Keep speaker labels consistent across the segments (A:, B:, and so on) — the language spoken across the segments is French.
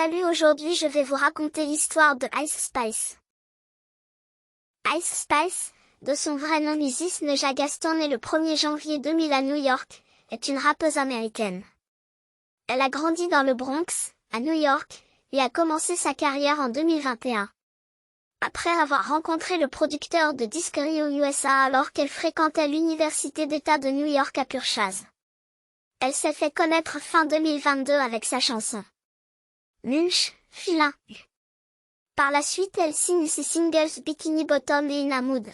A: Salut, aujourd'hui je vais vous raconter l'histoire de Ice Spice. Ice Spice, de son vrai nom Isis Neja Gaston, née le 1er janvier 2000 à New York, est une rappeuse américaine. Elle a grandi dans le Bronx, à New York, et a commencé sa carrière en 2021. Après avoir rencontré le producteur de disquerie aux USA alors qu'elle fréquentait l'université d'État de New York à Purchase. Elle s'est fait connaître fin 2022 avec sa chanson Munch, Filin. Par la suite, elle signe ses singles Bikini Bottom et In a Mood.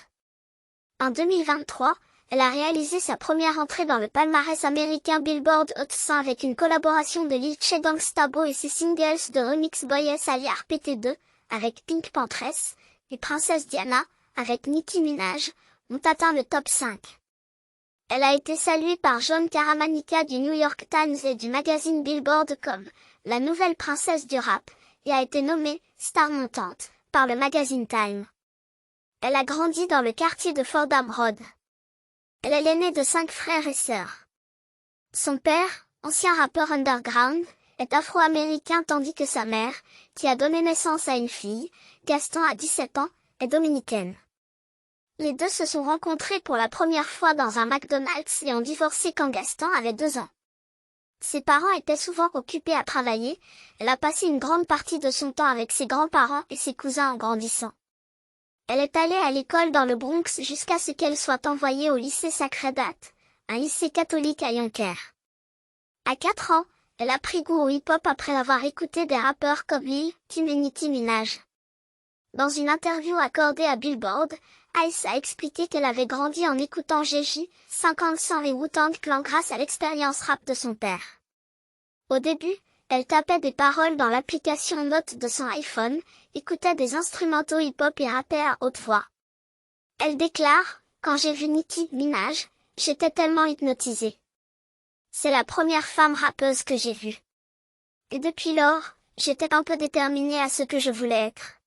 A: En 2023, elle a réalisé sa première entrée dans le palmarès américain Billboard Hot 100 avec une collaboration de Lil Che Gangsta Bo et ses singles de remix Boy Aliar PT2, avec Pink Panthers, et Princesse Diana, avec Nicki Minaj, ont atteint le top 5. Elle a été saluée par John Caramanica du New York Times et du magazine Billboard comme la nouvelle princesse du rap, et a été nommée star montante par le magazine Time. Elle a grandi dans le quartier de Fordham Road. Elle est l'aînée de 5 frères et sœurs. Son père, ancien rappeur underground, est afro-américain tandis que sa mère, qui a donné naissance à une fille, Gaston à 17 ans, est dominicaine. Les deux se sont rencontrés pour la première fois dans un McDonald's et ont divorcé quand Gaston avait 2 ans. Ses parents étaient souvent occupés à travailler, elle a passé une grande partie de son temps avec ses grands-parents et ses cousins en grandissant. Elle est allée à l'école dans le Bronx jusqu'à ce qu'elle soit envoyée au lycée Sacred Heart, un lycée catholique à Yonkers. À 4 ans, elle a pris goût au hip-hop après avoir écouté des rappeurs comme Lil Kim et Nicki Minaj. Dans une interview accordée à Billboard, Ice a expliqué qu'elle avait grandi en écoutant Gigi, 50 Cent et Wu-Tang Clan grâce à l'expérience rap de son père. Au début, elle tapait des paroles dans l'application Notes de son iPhone, écoutait des instrumentaux hip-hop et rappait à haute voix. Elle déclare, « Quand j'ai vu Nicki Minaj, j'étais tellement hypnotisée. C'est la première femme rappeuse que j'ai vue. Et depuis lors, j'étais un peu déterminée à ce que je voulais être. »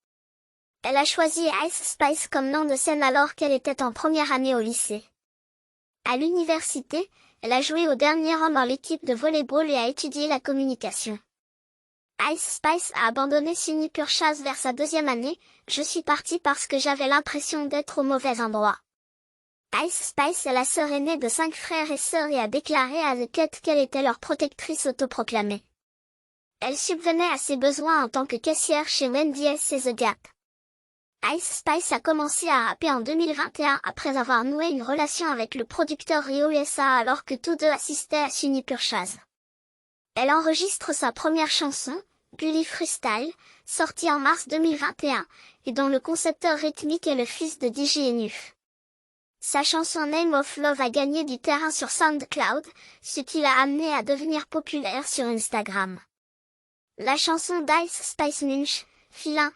A: Elle a choisi Ice Spice comme nom de scène alors qu'elle était en première année au lycée. À l'université, elle a joué au dernier rang dans l'équipe de volleyball et a étudié la communication. Ice Spice a abandonné SUNY Purchase vers sa 2e année, « Je suis partie parce que j'avais l'impression d'être au mauvais endroit. » Ice Spice est la sœur aînée de 5 frères et sœurs et a déclaré à The Cut qu'elle était leur protectrice autoproclamée. Elle subvenait à ses besoins en tant que caissière chez Wendy's et The Gap. Ice Spice a commencé à rapper en 2021 après avoir noué une relation avec le producteur Rio USA alors que tous deux assistaient à SUNY Purchase. Elle enregistre sa première chanson, Bully Freestyle, sortie en mars 2021, et dont le concepteur rythmique est le fils de DJ Enuf. Sa chanson Name of Love a gagné du terrain sur SoundCloud, ce qui l'a amené à devenir populaire sur Instagram. La chanson d'Ice Spice Munch, Filin,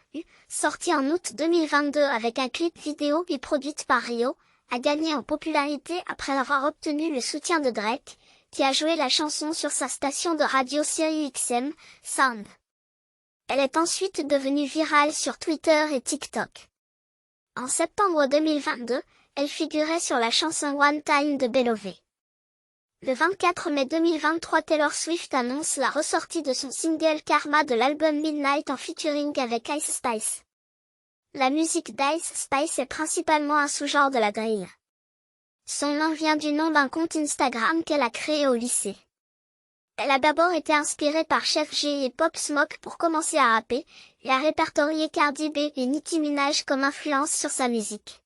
A: sortie en août 2022 avec un clip vidéo et produite par Rio, a gagné en popularité après avoir obtenu le soutien de Drake, qui a joué la chanson sur sa station de radio SiriusXM, Sound. Elle est ensuite devenue virale sur Twitter et TikTok. En septembre 2022, elle figurait sur la chanson One Time de Belové. Le 24 mai 2023, Taylor Swift annonce la ressortie de son single Karma de l'album Midnight en featuring avec Ice Spice. La musique d'Ice Spice est principalement un sous-genre de la drill. Son nom vient du nom d'un compte Instagram qu'elle a créé au lycée. Elle a d'abord été inspirée par Chef G et Pop Smoke pour commencer à rapper, et a répertorié Cardi B et Nicki Minaj comme influence sur sa musique.